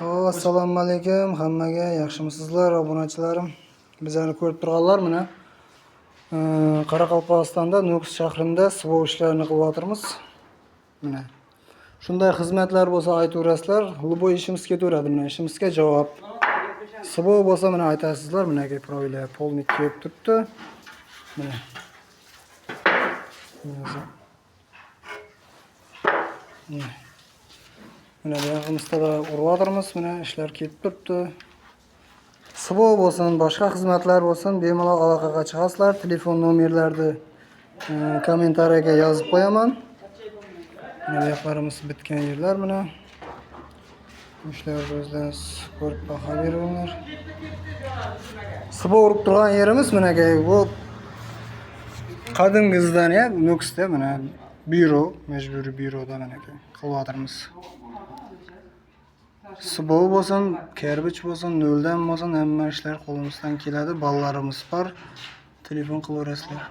Assalomu alaykum hammaga, yaxshimisizlar obunachilarim? Bizlarni ko'rib turganlar mana Qoraqalpog'istonda Nukus shahrida suv ishlarini qilyapmiz. Mana shunday xizmatlar bo'lsa aytaverasizlar, любой ishimiz ketaveradi. Mana ishimizga javob. Suv bo'lsa mana aytasizlar, mana proyla polnik kelib turibdi. Mana Mana bu yog'imizda urib mana ishlar ketib turibdi. Suv bo'lsin, boshqa xizmatlar bo'lsin, bemalol aloqaga chiqasizlar. Telefon nomerlarini kommentariyaga yozib qo'yaman. Mana bu yoqlarimiz bitgan yerlar mana. Ishlarni o'zlaringiz ko'rib baho beringlar. Suv urib turgan yerimiz mana bu qadimgizdan ya, Nukusda mana byuro, majburiy byuroda mana qilyapmiz. Suv bo'lsin, kerbich bo'lsin, noldan bo'lsin, hamma ishlar qo'limizdan keladi. Bolalarimiz bor. Telefon qilaverasizlar.